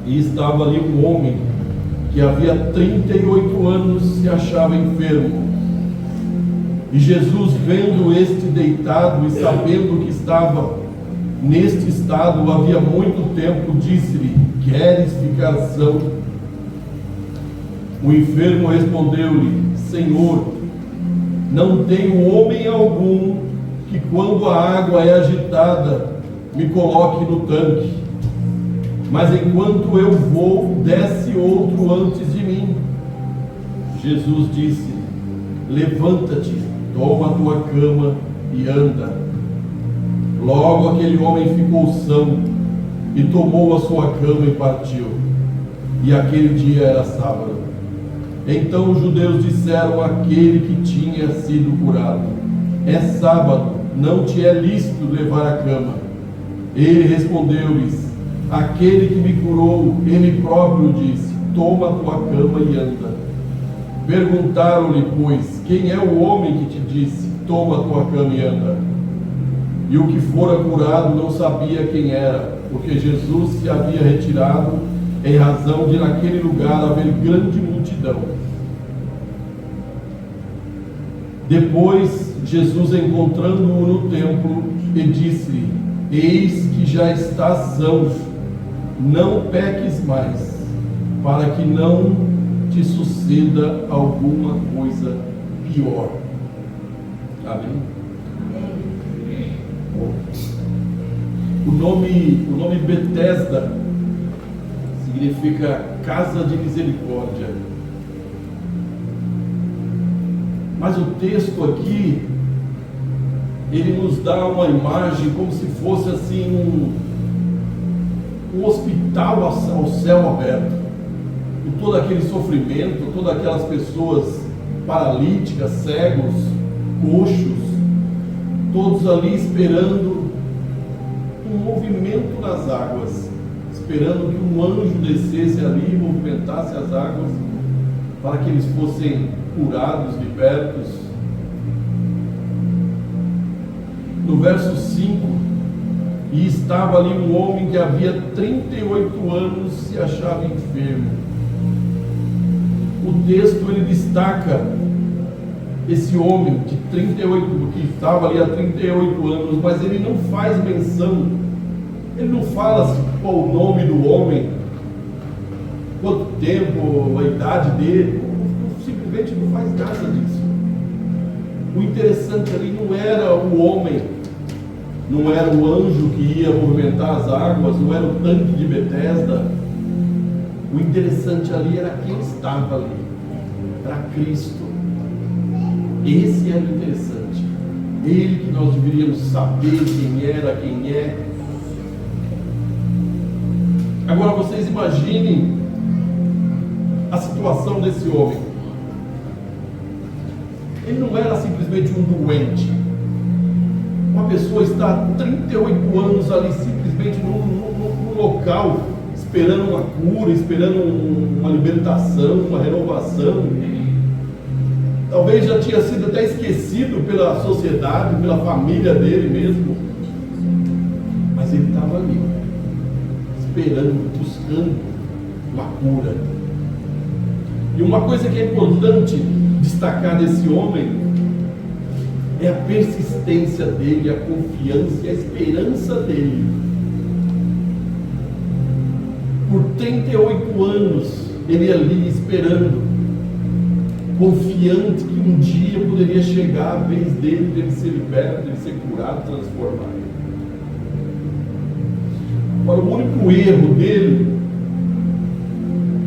E estava ali um homem que havia 38 anos se achava enfermo. E Jesus, vendo este deitado e sabendo que estava neste estado havia muito tempo, disse-lhe: queres ficar são? O enfermo respondeu-lhe: Senhor, não tenho homem algum que, quando a água é agitada, me coloque no tanque, mas enquanto eu vou, desce outro antes de mim. Jesus disse: levanta-te, toma a tua cama e anda. Logo aquele homem ficou são e tomou a sua cama e partiu. E aquele dia era sábado. Então os judeus disseram àquele que tinha sido curado: é sábado, não te é lícito levar a cama. Ele respondeu-lhes: aquele que me curou, ele próprio disse: toma a tua cama e anda. Perguntaram-lhe, pois, quem é o homem que te disse: toma a tua cama e anda? E o que fora curado não sabia quem era, porque Jesus se havia retirado, em razão de naquele lugar haver grande multidão. Depois, Jesus, encontrando-o no templo, e disse-lhe: eis que já estás são, não peques mais, para que não te suceda alguma coisa pior. Amém? O nome Betesda significa casa de misericórdia. Mas o texto aqui, ele nos dá uma imagem como se fosse assim um hospital ao céu aberto, com todo aquele sofrimento, todas aquelas pessoas paralíticas, cegos, coxos, todos ali esperando um movimento nas águas, esperando que um anjo descesse ali e movimentasse as águas para que eles fossem curados, libertos. No verso 5: e estava ali um homem que havia 38 anos se achava enfermo. O texto ele destaca esse homem de 38, que estava ali há 38 anos, mas ele não faz menção, ele não fala qual o nome do homem, quanto tempo, a idade dele, simplesmente não faz nada disso. O interessante ali não era o homem, não era o anjo que ia movimentar as águas, não era o tanque de Betesda. O interessante ali era quem estava ali, era Cristo. Esse era o interessante. Ele que nós deveríamos saber quem era, quem é. Agora vocês imaginem a situação desse homem. Ele não era simplesmente um doente. Uma pessoa está há 38 anos ali simplesmente num local, esperando uma cura, esperando uma libertação, uma renovação. Talvez já tinha sido até esquecido pela sociedade, pela família dele mesmo. Mas ele estava ali, esperando, buscando uma cura. E uma coisa que é importante destacar desse homem é a persistência dele, a confiança e a esperança dele. Por 38 anos, ele ali esperando, confiante que um dia poderia chegar a vez dele, de ele ser liberto, de ele ser curado, transformado. Agora, o único erro dele,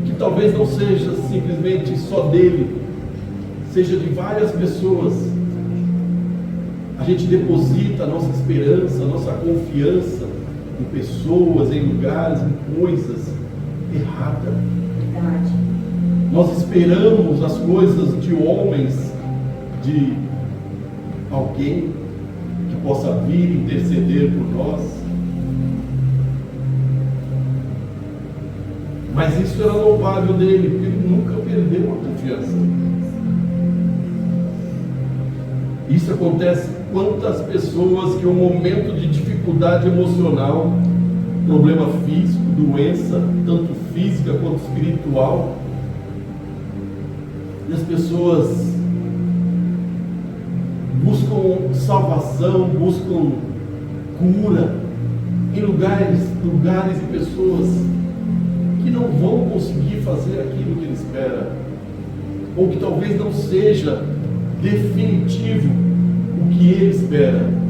que talvez não seja simplesmente só dele, seja de várias pessoas, a gente deposita a nossa esperança, a nossa confiança em pessoas, em lugares, em coisas erradas. Verdade. Nós esperamos as coisas de homens, de alguém que possa vir interceder por nós. Mas isso era louvável dele, porque ele nunca perdeu a confiança. Isso acontece com quantas pessoas que um momento de dificuldade emocional, problema físico, doença, tanto física quanto espiritual. E as pessoas buscam salvação, buscam cura em lugares e pessoas que não vão conseguir fazer aquilo que ele espera, ou que talvez não seja definitivo o que ele espera.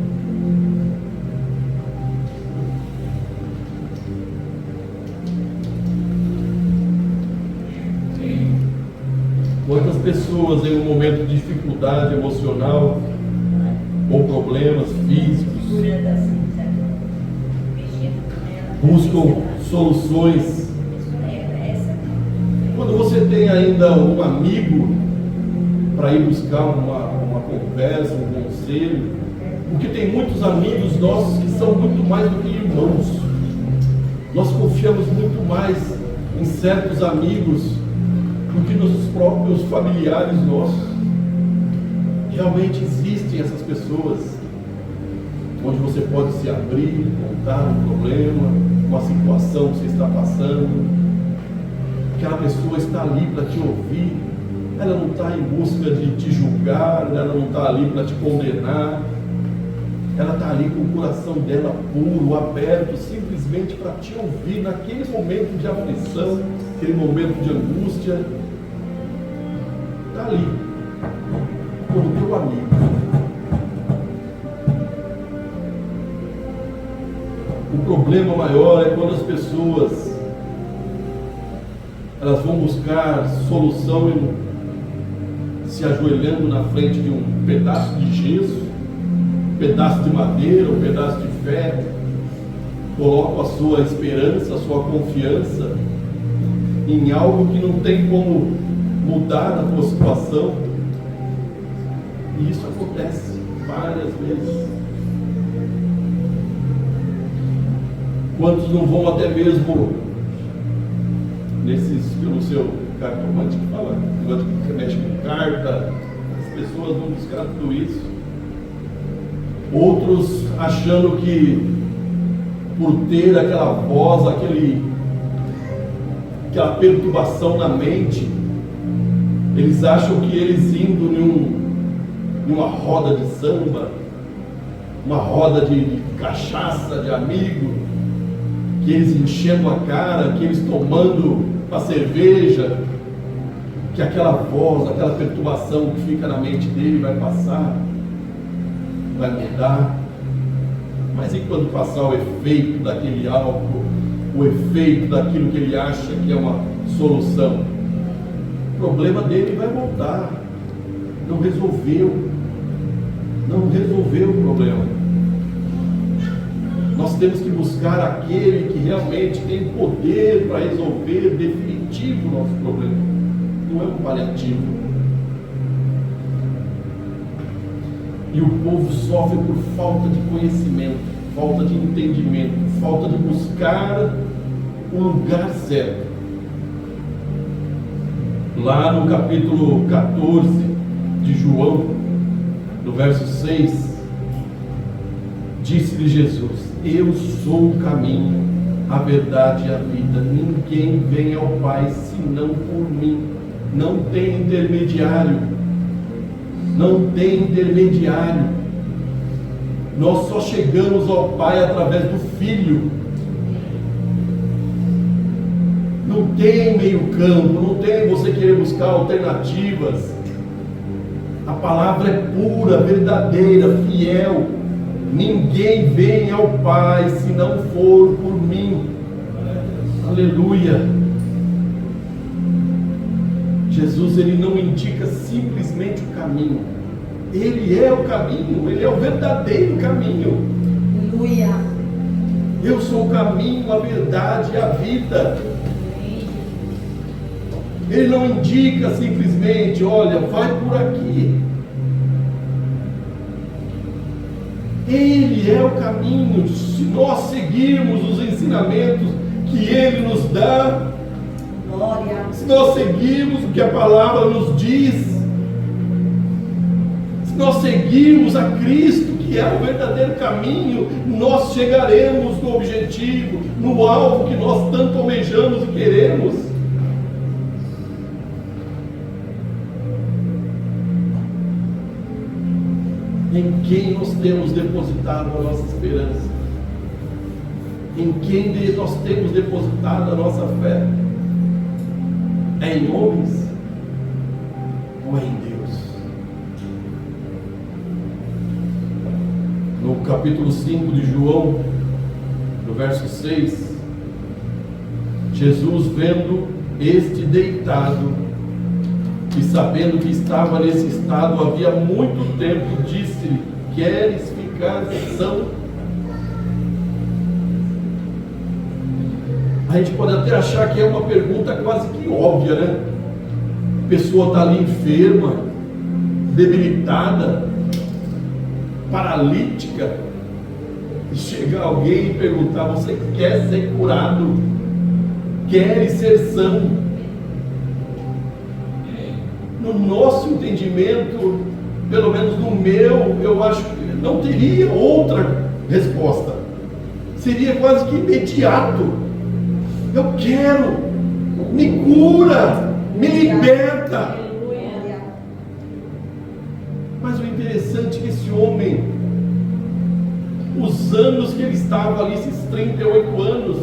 Quantas pessoas em um momento de dificuldade emocional ou problemas físicos buscam soluções? Quando você tem ainda um amigo para ir buscar uma conversa, um conselho, porque tem muitos amigos nossos que são muito mais do que irmãos. Nós confiamos muito mais em certos amigos do que nos próprios familiares nossos. Realmente existem essas pessoas onde você pode se abrir, contar um problema, uma situação que você está passando. Aquela pessoa está ali para te ouvir. Ela não está em busca de te julgar, ela não está ali para te condenar. Ela está ali com o coração dela puro, aberto, simplesmente para te ouvir naquele momento de aflição, aquele momento de angústia. Está ali, como teu amigo. O problema maior é quando as pessoas elas vão buscar solução se ajoelhando na frente de um pedaço de gesso, um pedaço de madeira, um pedaço de ferro. Colocam a sua esperança, a sua confiança em algo que não tem como mudar a tua situação. E isso acontece várias vezes. Quantos não vão até mesmo nesses, eu não sei, o cartomante que fala, que mexe com carta, as pessoas vão buscar tudo isso. Outros achando que por ter aquela voz, aquela perturbação na mente, eles acham que eles indo numa roda de samba, uma roda de cachaça, de amigo, que eles enchendo a cara, que eles tomando a cerveja, que aquela voz, aquela perturbação que fica na mente dele vai passar, vai mudar. Mas e quando passar o efeito daquele álcool, o efeito daquilo que ele acha que é uma solução? O problema dele vai voltar. Não resolveu o problema. Nós temos que buscar aquele que realmente tem poder para resolver definitivo o nosso problema. Não é um paliativo. E o povo sofre por falta de conhecimento, falta de entendimento, falta de buscar o lugar certo. Lá no capítulo 14 de João, no verso 6, disse-lhe Jesus: eu sou o caminho, a verdade e a vida. Ninguém vem ao Pai senão por mim. Não tem intermediário. Não tem intermediário. Nós só chegamos ao Pai através do Filho. Não tem meio campo, não tem você querer buscar alternativas. A palavra é pura, verdadeira, fiel. Ninguém vem ao Pai se não for por mim. Aleluia. Jesus, ele não indica simplesmente o caminho. Ele é o caminho, ele é o verdadeiro caminho. Aleluia. Eu sou o caminho, a verdade e a vida. Ele não indica simplesmente, olha, vai por aqui. Ele é o caminho. Se nós seguirmos os ensinamentos que Ele nos dá, glória. Se nós seguirmos o que a palavra nos diz, Se nós seguirmos a Cristo, que é o verdadeiro caminho, nós chegaremos no objetivo, no alvo que nós tanto almejamos e queremos. Em quem nós temos depositado a nossa esperança? Em quem nós temos depositado a nossa fé? É em homens ou é em Deus? No capítulo 5 de João, no verso 6, Jesus, vendo este deitado e sabendo que estava nesse estado havia muito tempo, disse-lhe: queres ficar são? A gente pode até achar que é uma pergunta quase que óbvia, né? A pessoa está ali enferma, debilitada, paralítica, e chega alguém e perguntar: você quer ser curado? Quer ser são? No nosso entendimento, pelo menos no meu, eu acho que não teria outra resposta. Seria quase que imediato. Eu quero, me cura, me liberta. Mas o interessante é que esse homem, os anos que ele estava ali, esses 38 anos,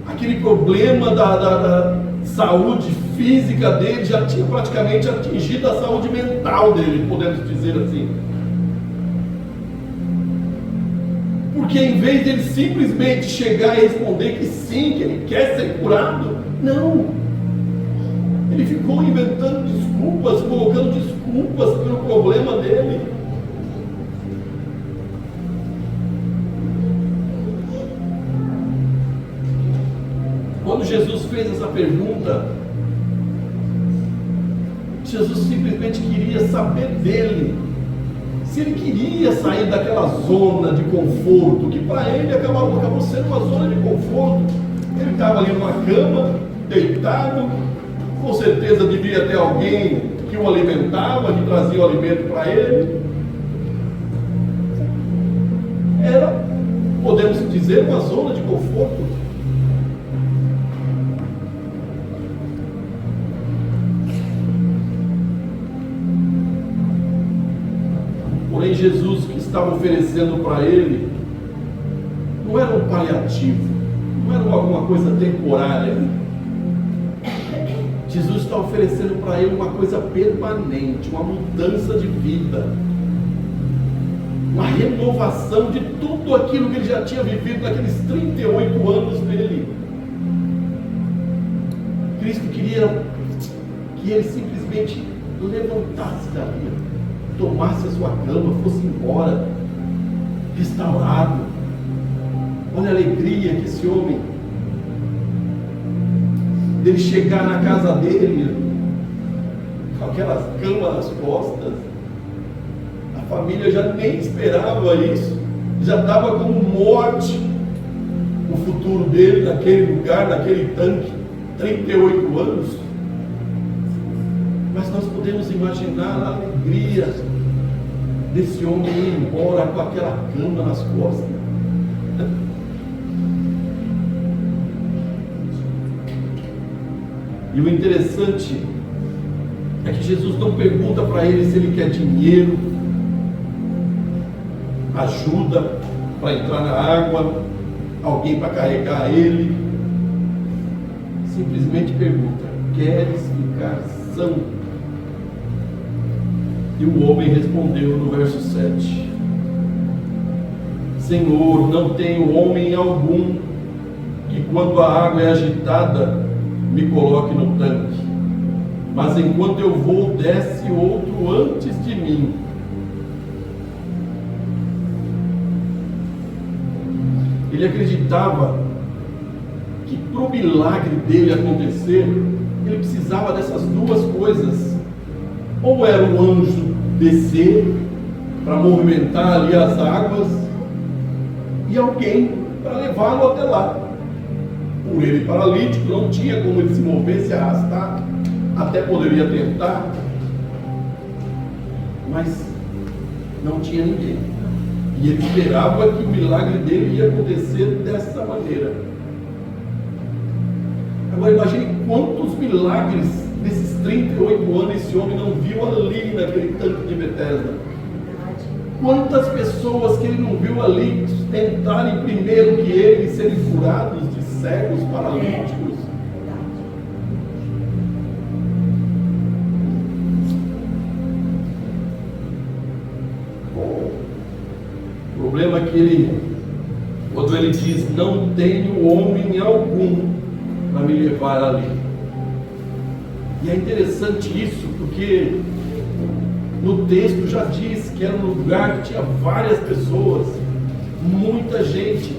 aquele problema da saúde física dele já tinha praticamente atingido a saúde mental dele, podemos dizer assim. Porque em vez de ele simplesmente chegar e responder que sim, que ele quer ser curado, não. Ele ficou inventando desculpas, colocando desculpas pelo problema dele. Quando Jesus fez essa pergunta, Jesus simplesmente queria saber dele, se ele queria sair daquela zona de conforto, que para ele acabou sendo uma zona de conforto. Ele estava ali numa cama, deitado, com certeza devia ter alguém que o alimentava, que trazia o alimento para ele. Era, podemos dizer, uma zona de conforto. Porém, Jesus, que estava oferecendo para ele, não era um paliativo, não era alguma coisa temporária. Jesus está oferecendo para ele uma coisa permanente, uma mudança de vida, uma renovação de tudo aquilo que ele já tinha vivido naqueles 38 anos dele. Cristo queria que ele simplesmente levantasse dali, tomasse a sua cama, fosse embora, restaurado. Olha a alegria que esse homem, dele chegar na casa dele, com aquelas camas nas costas. A família já nem esperava isso, já dava como morte o futuro dele naquele lugar, naquele tanque, 38 anos. Mas nós podemos imaginar a alegria desse homem ir embora com aquela cama nas costas. E o interessante é que Jesus não pergunta para ele se ele quer dinheiro, ajuda para entrar na água, alguém para carregar ele. Simplesmente pergunta: queres ficar são? E o homem respondeu no verso 7: Senhor, não tenho homem algum que quando a água é agitada me coloque no tanque, mas enquanto eu vou, desce outro antes de mim. Ele acreditava que para o milagre dele acontecer, ele precisava dessas duas coisas: ou era o anjo descer para movimentar ali as águas, e alguém para levá-lo até lá. Por ele paralítico, não tinha como ele se mover, se arrastar, até poderia tentar, mas não tinha ninguém. E ele esperava que o milagre dele ia acontecer dessa maneira. Agora imagine quantos milagres nesses 38 anos esse homem não viu ali naquele tanque de Betesda. Quantas pessoas que ele não viu ali tentarem primeiro que ele serem curados de cegos, paralíticos. O problema é que quando ele diz, não tenho homem algum para me levar ali. E é interessante isso, porque no texto já diz que era um lugar que tinha várias pessoas, muita gente.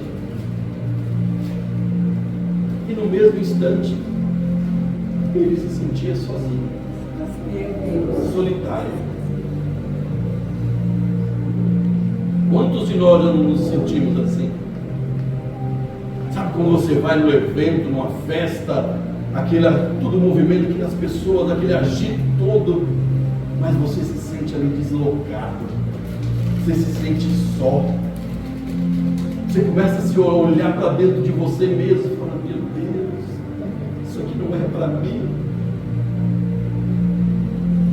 E no mesmo instante, ele se sentia sozinho, solitário. Quantos de nós já não nos sentimos assim? Sabe quando você vai no evento, numa festa, todo movimento, aquelas pessoas, aquele agito todo, mas você se sente ali deslocado, você se sente só, você começa a se olhar para dentro de você mesmo e falar, meu Deus, isso aqui não é para mim,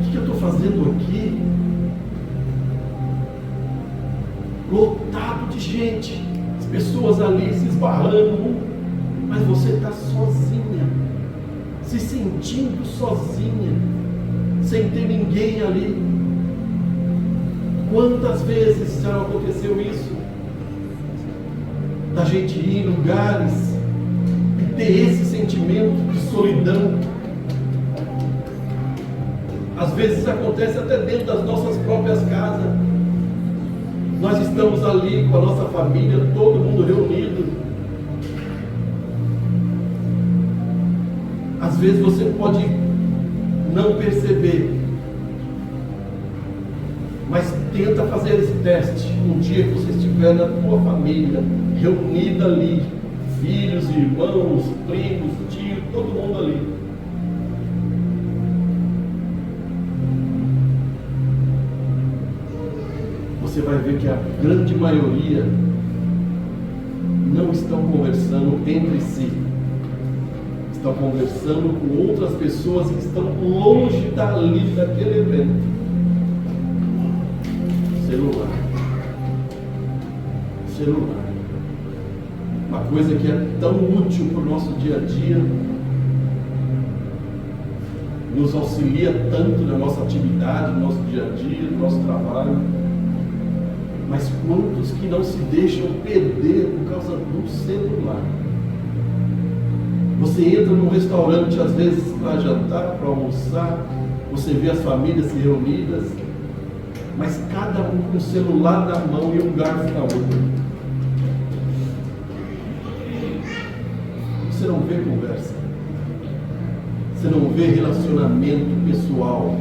o que eu estou fazendo aqui? Lotado de gente, as pessoas ali se esbarrando, mas você está sozinha, se sentindo sozinha, sem ter ninguém ali. Quantas vezes já aconteceu isso? Da gente ir em lugares e ter esse sentimento de solidão. Às vezes acontece até dentro das nossas próprias casas. Nós estamos ali com a nossa família, todo mundo reunido. Às vezes você pode não perceber, mas tenta fazer esse teste um dia que você estiver na tua família, reunida ali, filhos, irmãos, primos, tios, todo mundo ali. Você vai ver que a grande maioria não estão conversando entre si, estão conversando com outras pessoas que estão longe dali daquele evento. Celular, uma coisa que é tão útil para o nosso dia a dia, nos auxilia tanto na nossa atividade, no nosso dia a dia, no nosso trabalho. Mas quantos que não se deixam perder por causa do celular? Você entra num restaurante às vezes para jantar, para almoçar, você vê as famílias se reunidas, mas cada um com o celular na mão e um garfo na outra. Você não vê conversa, você não vê relacionamento pessoal.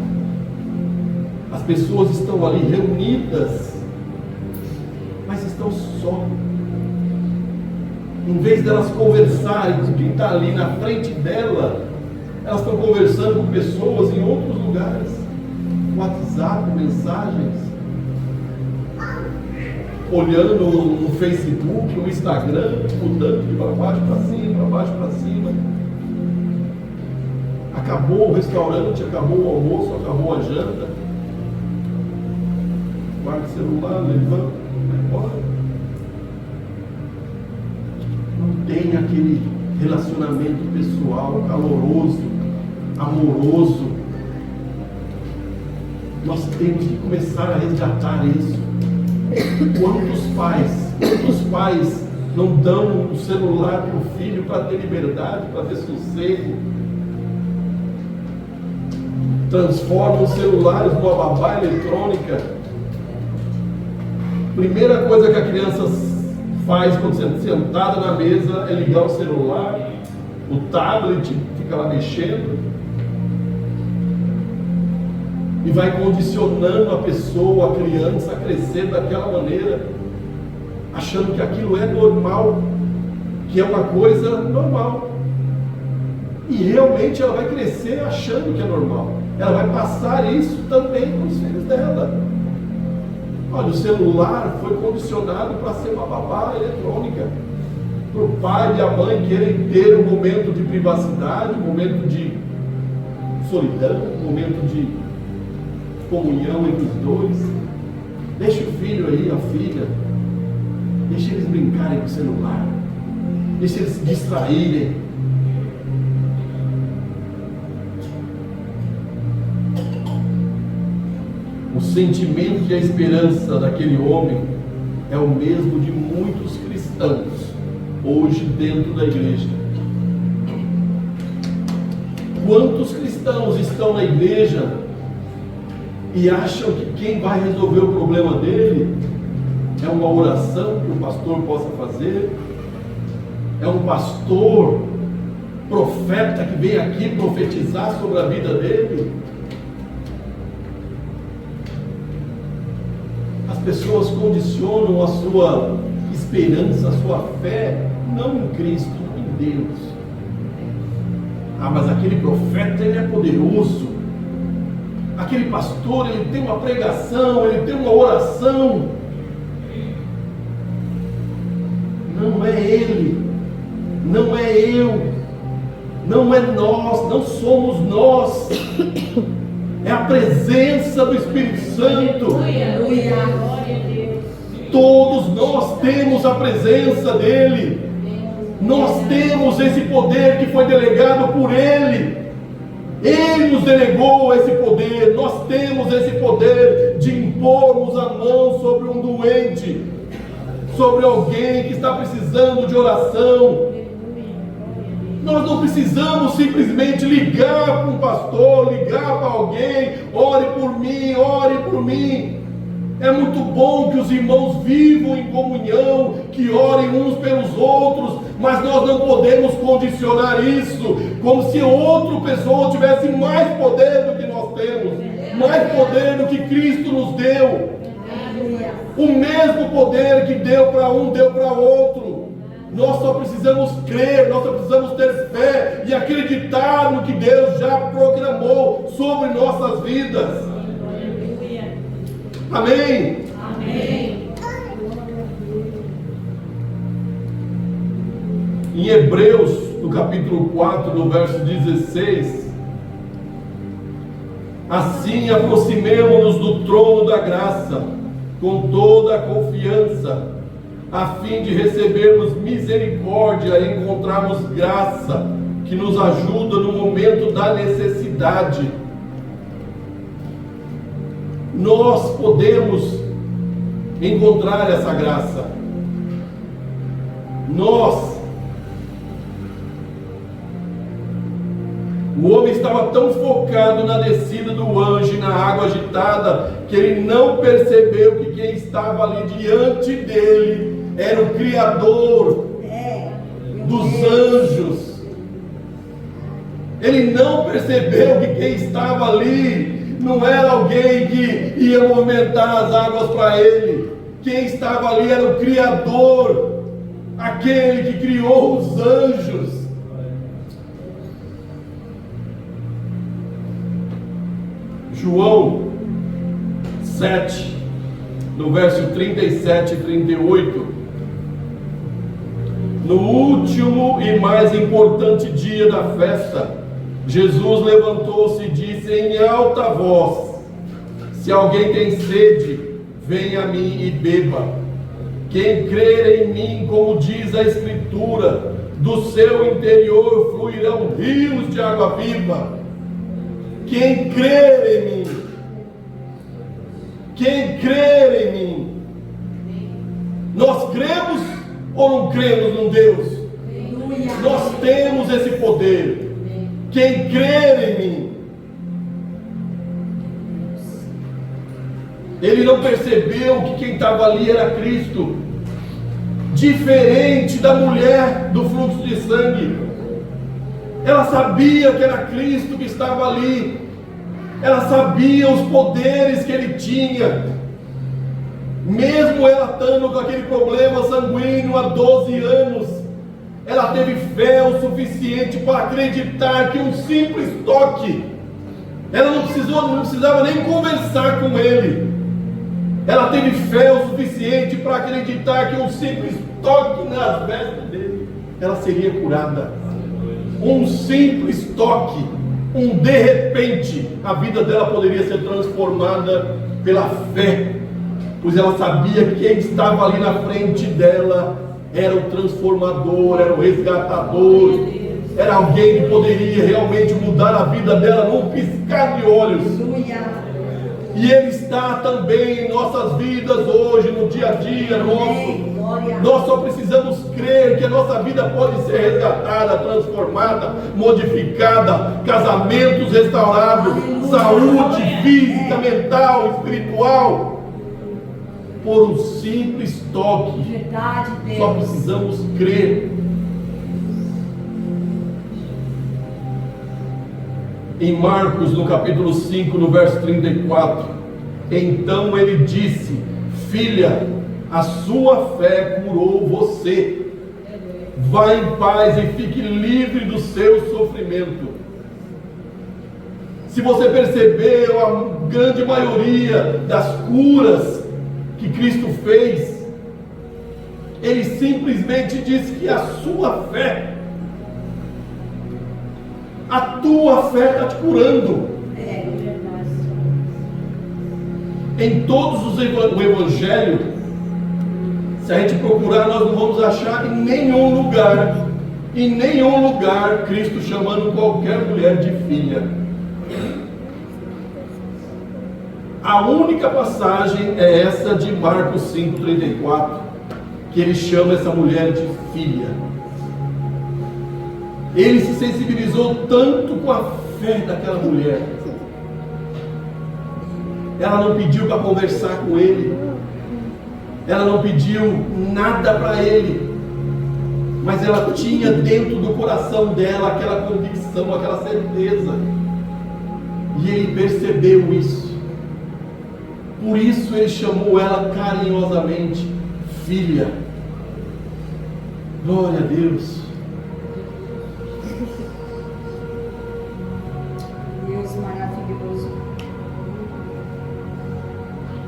As pessoas estão ali reunidas, mas estão só. Em vez delas conversarem com quem está ali na frente dela, elas estão conversando com pessoas em outros lugares, no WhatsApp, mensagens, olhando no Facebook, no Instagram, mudando de para baixo para cima, para baixo para cima. Acabou o restaurante, acabou o almoço, acabou a janta. Guarda o celular, levanta, vai embora. Não tem aquele relacionamento pessoal caloroso, amoroso. Nós temos que começar a resgatar isso. Quantos pais não dão o celular para o filho para ter liberdade, para ter sossego? Transformam os celulares numa babá eletrônica. Primeira coisa que a criança faz quando sentada na mesa é ligar o celular, o tablet, fica lá mexendo, e vai condicionando a pessoa, a criança, a crescer daquela maneira, achando que aquilo é normal, que é uma coisa normal. E realmente ela vai crescer achando que é normal. Ela vai passar isso também para os filhos dela. Olha, o celular foi condicionado para ser uma babá eletrônica. Para o pai e a mãe querem ter um momento de privacidade, um momento de solidão, um momento de comunhão entre os dois. Deixa o filho aí, a filha, deixa eles brincarem com o celular, deixa eles se distraírem. O sentimento e a esperança daquele homem é o mesmo de muitos cristãos hoje dentro da igreja. Quantos cristãos estão na igreja e acham que quem vai resolver o problema dele é uma oração que o pastor possa fazer, é um pastor profeta que vem aqui profetizar sobre a vida dele? As pessoas condicionam a sua esperança, a sua fé, não em Cristo, não em Deus. Ah, mas aquele profeta, ele é poderoso. Aquele pastor, ele tem uma pregação, ele tem uma oração. Não é ele, não é eu, não é nós, não somos nós. É a presença do Espírito Santo. Todos nós temos a presença dele. Nós temos esse poder que foi delegado por ele. Ele nos delegou esse poder. Nós temos esse poder de impormos a mão sobre um doente, sobre alguém que está precisando de oração. Nós não precisamos simplesmente ligar para um pastor, ligar para alguém, ore por mim, ore por mim. É muito bom que os irmãos vivam em comunhão, que orem uns pelos outros, mas nós não podemos condicionar isso, como se outra pessoa tivesse mais poder do que nós temos, mais poder do que Cristo nos deu. O mesmo poder que deu para um, deu para outro. Nós só precisamos crer, nós só precisamos ter fé e acreditar no que Deus já programou sobre nossas vidas. Amém? Amém. Em Hebreus, no capítulo 4, no verso 16, assim aproximemo-nos do trono da graça, com toda a confiança, a fim de recebermos misericórdia e encontrarmos graça, que nos ajuda no momento da necessidade. Nós podemos encontrar essa graça. O homem estava tão focado na descida do anjo e na água agitada, que ele não percebeu que quem estava ali diante dele era o Criador dos anjos. Ele não percebeu que quem estava ali não era alguém que ia movimentar as águas para ele. Quem estava ali era o Criador, aquele que criou os anjos. João 7, no verso 37 e 38. No último e mais importante dia da festa, Jesus levantou-se e disse em alta voz: se alguém tem sede, venha a mim e beba. Quem crer em mim, como diz a Escritura, do seu interior fluirão rios de água viva. Quem crer em mim, quem crer em mim. Nós cremos ou não cremos num Deus? Nós temos esse poder. Quem crer em mim. Ele não percebeu que quem estava ali era Cristo, diferente da mulher do fluxo de sangue. Ela sabia que era Cristo que estava ali, ela sabia os poderes que ele tinha, mesmo ela estando com aquele problema sanguíneo há 12 anos, ela teve fé o suficiente para acreditar que um simples toque, ela não precisava nem conversar com ele, Ela teve fé o suficiente para acreditar que um simples toque nas vestes dele, ela seria curada. Um simples toque, um de repente, a vida dela poderia ser transformada pela fé, pois ela sabia que quem estava ali na frente dela era o transformador, era o resgatador, era alguém que poderia realmente mudar a vida dela num piscar de olhos. E Ele está também em nossas vidas hoje, no dia a dia nosso. Nós só precisamos crer que a nossa vida pode ser resgatada, transformada, modificada, casamentos restaurados, saúde física, mental, espiritual, por um simples toque. Só precisamos crer. Em Marcos, no capítulo 5, no verso 34, então ele disse: filha, a sua fé curou você. Vá em paz e fique livre do seu sofrimento. Se você percebeu, a grande maioria das curas que Cristo fez, Ele simplesmente disse que a sua fé, a tua fé está te curando. Em todos os evangelhos, se a gente procurar, nós não vamos achar em nenhum lugar Cristo chamando qualquer mulher de filha. A única passagem é essa de Marcos 5,34, que ele chama essa mulher de filha. Ele se sensibilizou tanto com a fé daquela mulher. Ela não pediu para conversar com ele, ela não pediu nada para ele, mas ela tinha dentro do coração dela aquela convicção, aquela certeza, e ele percebeu isso. Por isso ele chamou ela carinhosamente filha. Glória a Deus. Deus maravilhoso.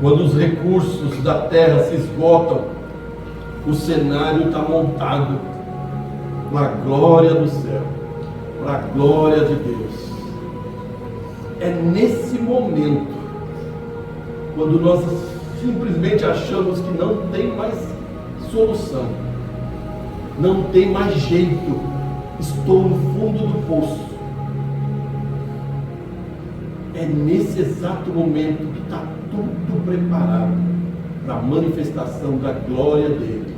Quando os recursos da terra se esgotam, o cenário está montado para a glória do céu, para a glória de Deus. É nesse momento, quando nós simplesmente achamos que não tem mais solução, não tem mais jeito, estou no fundo do poço, é nesse exato momento que está tudo preparado para a manifestação da glória dele.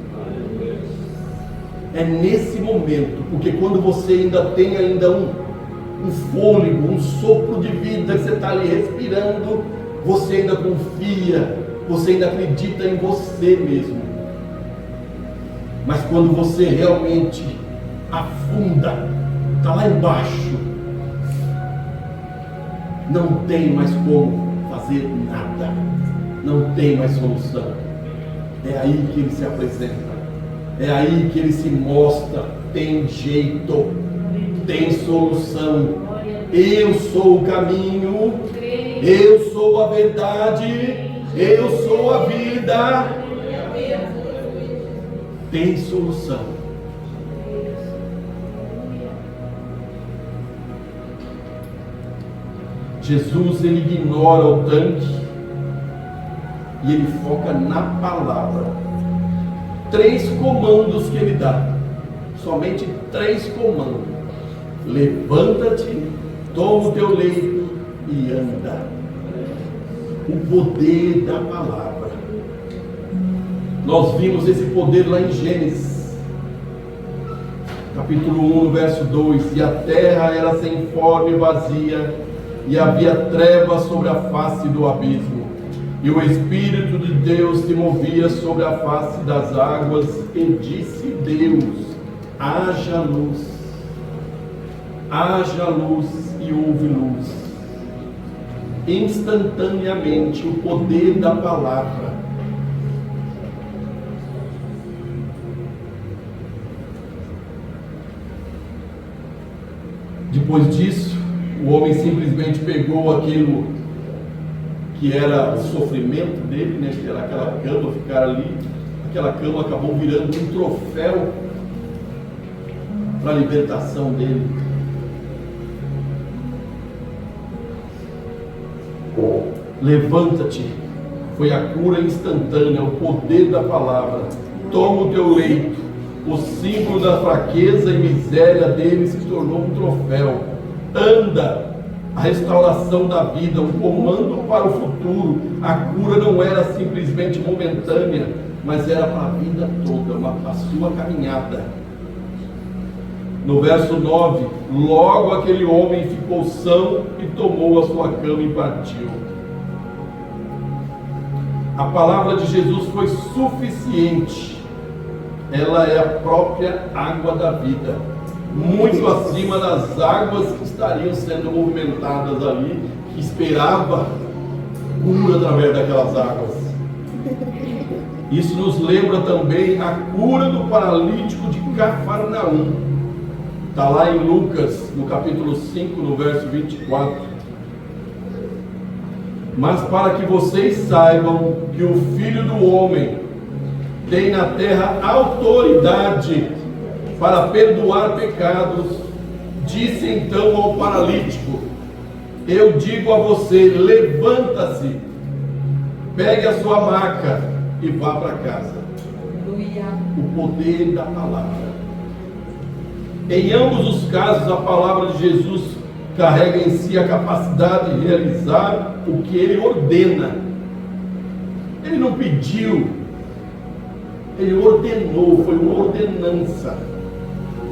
É nesse momento, porque quando você ainda tem um fôlego, um sopro de vida, que você está ali respirando, você ainda confia, você ainda acredita em você mesmo. Mas quando você realmente afunda, está lá embaixo, não tem mais como fazer nada, não tem mais solução. É aí que ele se apresenta, é aí que ele se mostra. Tem jeito, tem solução. Eu sou o caminho, eu sou a verdade, eu sou a vida. Tem solução. Jesus, ele ignora o tanque e ele foca na palavra. 3 comandos que ele dá, somente 3 comandos: levanta-te, toma o teu leito e anda. O poder da palavra. Nós vimos esse poder lá em Gênesis capítulo 1, verso 2: e a terra era sem forma e vazia, e havia trevas sobre a face do abismo, e o Espírito de Deus se movia sobre a face das águas. E disse Deus: haja luz. Haja luz, e houve luz. Instantaneamente, o poder da palavra. Depois disso, o homem simplesmente pegou aquilo que era o sofrimento dele, né? Que era aquela cama, ficar ali. Aquela cama acabou virando um troféu para a libertação dele. Levanta-te. Foi a cura instantânea, o poder da palavra. Toma o teu leito. O símbolo da fraqueza e miséria dele se tornou um troféu. Anda. A restauração da vida, um comando para o futuro. A cura não era simplesmente momentânea, mas era para a vida toda, a sua caminhada. No verso 9, logo aquele homem ficou são e tomou a sua cama e partiu. A palavra de Jesus foi suficiente. Ela é a própria água da vida, muito acima das águas que estariam sendo movimentadas ali, que esperava cura através daquelas águas. Isso nos lembra também a cura do paralítico de Cafarnaum. Está lá em Lucas, no capítulo 5, no verso 24. Mas para que vocês saibam que o Filho do Homem tem na terra autoridade para perdoar pecados, disse então ao paralítico: eu digo a você, levanta-se, pegue a sua maca e vá para casa. O poder da palavra. Em ambos os casos, a palavra de Jesus carrega em si a capacidade de realizar o que ele ordena. Ele não pediu, ele ordenou, foi uma ordenança.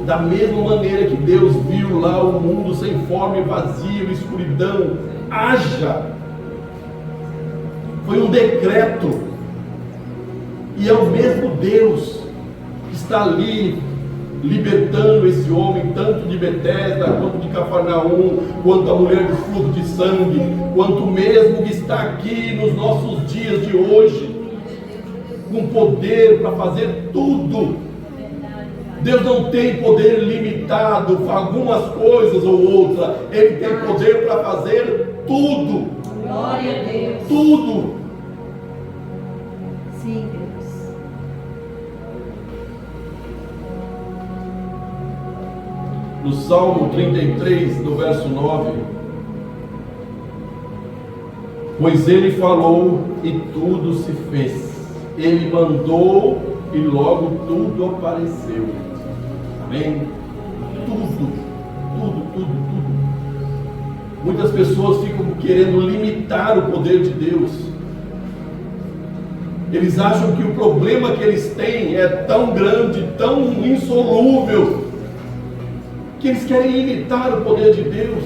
Da mesma maneira que Deus viu lá o mundo sem forma e vazio, escuridão, haja. Foi um decreto. E é o mesmo Deus que está ali libertando esse homem, tanto de Betesda, quanto de Cafarnaum, quanto a mulher do fluxo de sangue, quanto mesmo que está aqui nos nossos dias de hoje, com poder para fazer tudo. Deus não tem poder limitado para algumas coisas ou outras, Ele tem poder para fazer tudo. Glória a Deus. Tudo. Sim, Deus. No Salmo 33, no verso 9, pois Ele falou e tudo se fez. Ele mandou e logo tudo apareceu. Amém? Tudo. Muitas pessoas ficam querendo limitar o poder de Deus. Eles acham que o problema que eles têm é tão grande, tão insolúvel, que eles querem limitar o poder de Deus.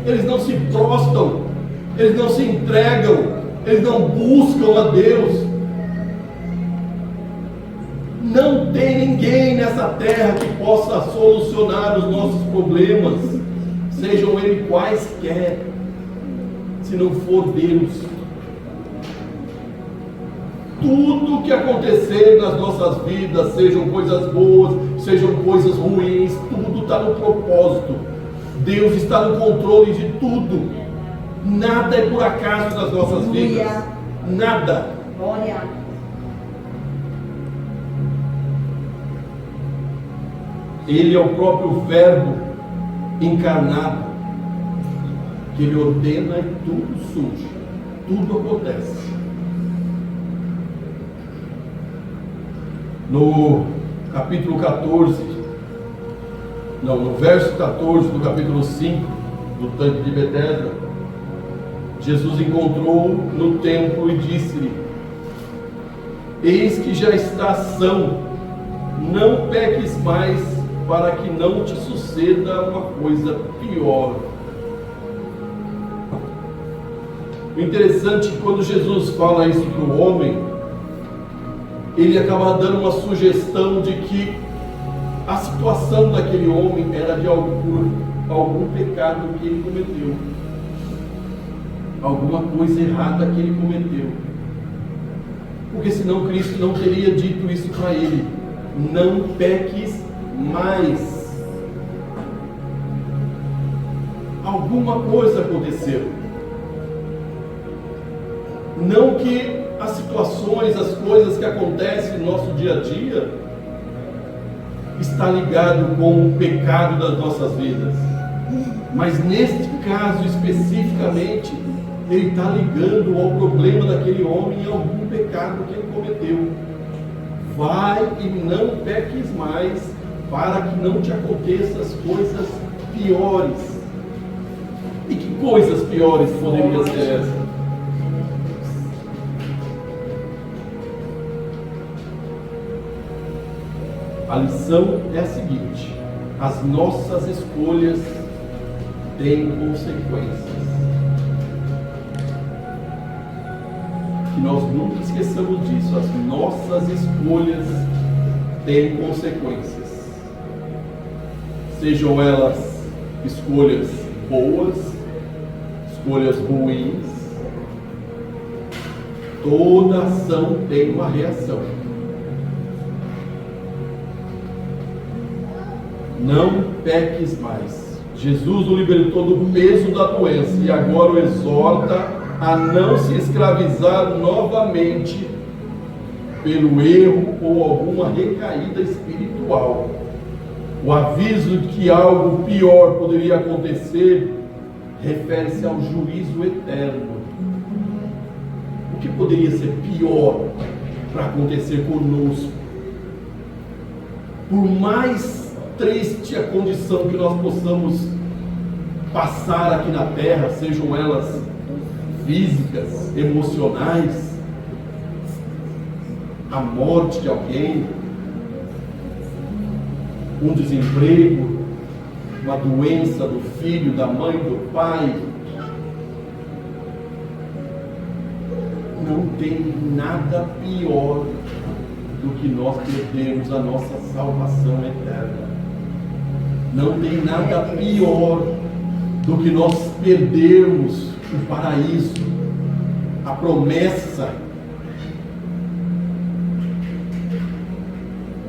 Eles não se prostram, eles não se entregam, eles não buscam a Deus. Não tem ninguém nessa terra que possa solucionar os nossos problemas, sejam eles quaisquer, se não for Deus. Tudo que acontecer nas nossas vidas, sejam coisas boas, sejam coisas ruins, tudo está no propósito. Deus está no controle de tudo. Nada é por acaso nas nossas vidas. Nada. Glória. Ele é o próprio Verbo encarnado, que Ele ordena e tudo surge, tudo acontece. No capítulo 14, no verso 14 do capítulo 5 do tanque de Betesda, Jesus encontrou no templo e disse-lhe: eis que já está são, não peques mais, para que não te suceda uma coisa pior. O interessante é que quando Jesus fala isso para o homem, ele acaba dando uma sugestão de que a situação daquele homem era de algum pecado que ele cometeu, alguma coisa errada que ele cometeu, porque senão Cristo não teria dito isso para ele: não peques mais. Alguma coisa aconteceu. Não que as situações, as coisas que acontecem no nosso dia a dia está ligado com o pecado das nossas vidas, mas neste caso especificamente ele está ligando ao problema daquele homem e algum pecado que ele cometeu. Vai e não peques mais, para que não te aconteçam as coisas piores. E que coisas piores poderiam ser essas? A lição é a seguinte: as nossas escolhas têm consequências. Que nós nunca esqueçamos disso. As nossas escolhas têm consequências. Sejam elas escolhas boas, escolhas ruins, toda ação tem uma reação. Não peques mais. Jesus o libertou do peso da doença e agora o exorta a não se escravizar novamente pelo erro ou alguma recaída espiritual. O aviso de que algo pior poderia acontecer refere-se ao juízo eterno. O que poderia ser pior para acontecer conosco? Por mais triste a condição que nós possamos passar aqui na terra, sejam elas físicas, emocionais, a morte de alguém, um desemprego, uma doença do filho, da mãe, do pai, não tem nada pior do que nós perdermos a nossa salvação eterna. Não tem nada pior do que nós perdermos o paraíso, a promessa.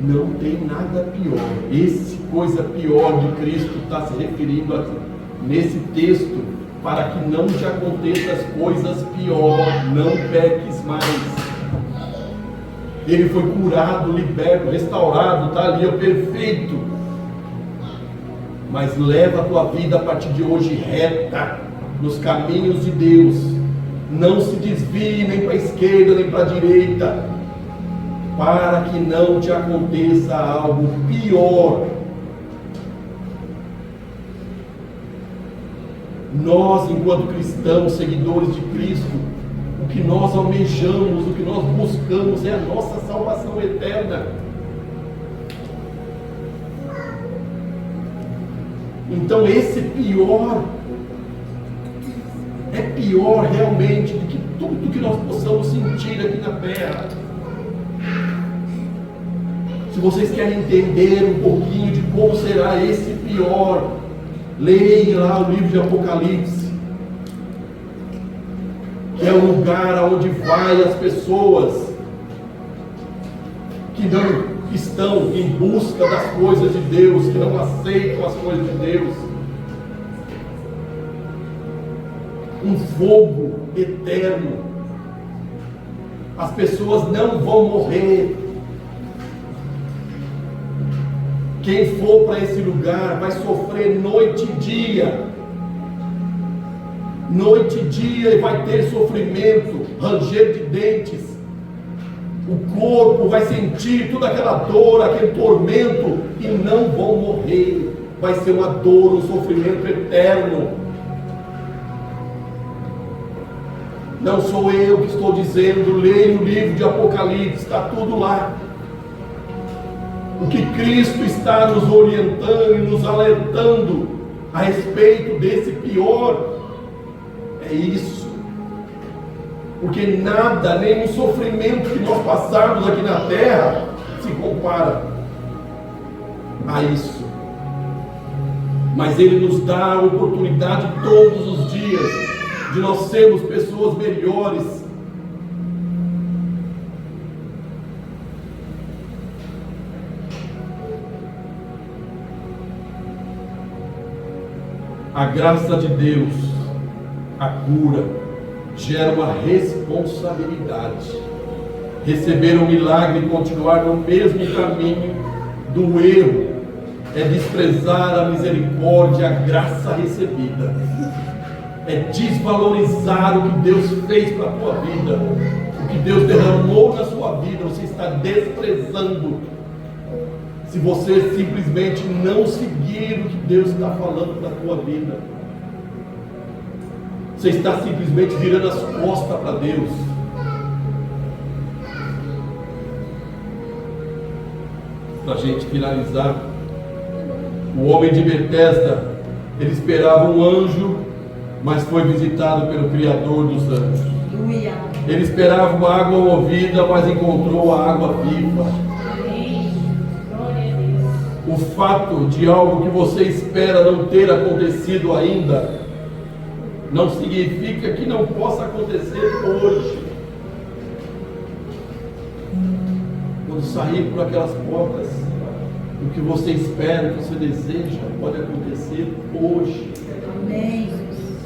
Não tem nada pior. Esse coisa pior de Cristo está se referindo aqui, nesse texto, para que não te aconteçam as coisas piores, não peques mais. Ele foi curado, liberto, restaurado, está ali, é perfeito. Mas leva a tua vida a partir de hoje reta, nos caminhos de Deus. Não se desvie nem para a esquerda nem para a direita, para que não te aconteça algo pior. Nós, enquanto cristãos, seguidores de Cristo, o que nós almejamos, o que nós buscamos é a nossa salvação eterna. Então esse pior é pior realmente do que tudo que nós possamos sentir aqui na terra. Se vocês querem entender um pouquinho de como será esse pior, leia lá o livro de Apocalipse, que é o lugar onde vai as pessoas que não estão em busca das coisas de Deus, que não aceitam as coisas de Deus. Um fogo eterno. As pessoas não vão morrer. Quem for para esse lugar vai sofrer noite e dia. Noite e dia, e vai ter sofrimento, ranger de dentes. O corpo vai sentir toda aquela dor, aquele tormento, e não vão morrer. Vai ser uma dor, um sofrimento eterno. Não sou eu que estou dizendo, leia o livro de Apocalipse, está tudo lá. O que Cristo está nos orientando e nos alertando a respeito desse pior é isso. Porque nada, nenhum sofrimento que nós passarmos aqui na terra se compara a isso. Mas Ele nos dá a oportunidade todos os dias de nós sermos pessoas melhores. A graça de Deus, a cura, gera uma responsabilidade. Receber o milagre e continuar no mesmo caminho do erro é desprezar a misericórdia, a graça recebida. É desvalorizar o que Deus fez para a tua vida, o que Deus derramou na sua vida. Você está desprezando se você simplesmente não seguir o que Deus está falando na tua vida. Você está simplesmente virando as costas para Deus. Para a gente finalizar, o homem de Betesda, ele esperava um anjo, mas foi visitado pelo Criador dos anjos. Ele esperava uma água movida, mas encontrou a água viva. O fato de algo que você espera não ter acontecido ainda, não significa que não possa acontecer hoje. Quando sair por aquelas portas, o que você espera, o que você deseja, pode acontecer hoje. Amém.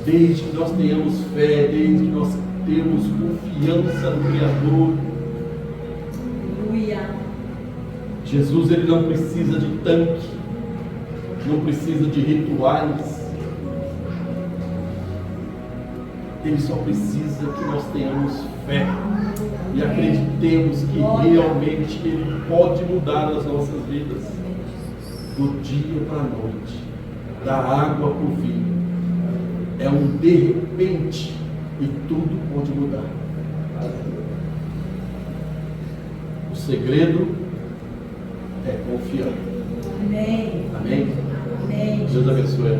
Desde que nós tenhamos fé, desde que nós temos confiança no Criador. Aleluia. Jesus, ele não precisa de tanque, não precisa de rituais. Ele só precisa que nós tenhamos fé e acreditemos que realmente Ele pode mudar as nossas vidas, do dia para a noite, da água para o vinho. É um de repente e tudo pode mudar. O segredo é confiar. Amém. Amém? Amém. Deus abençoe.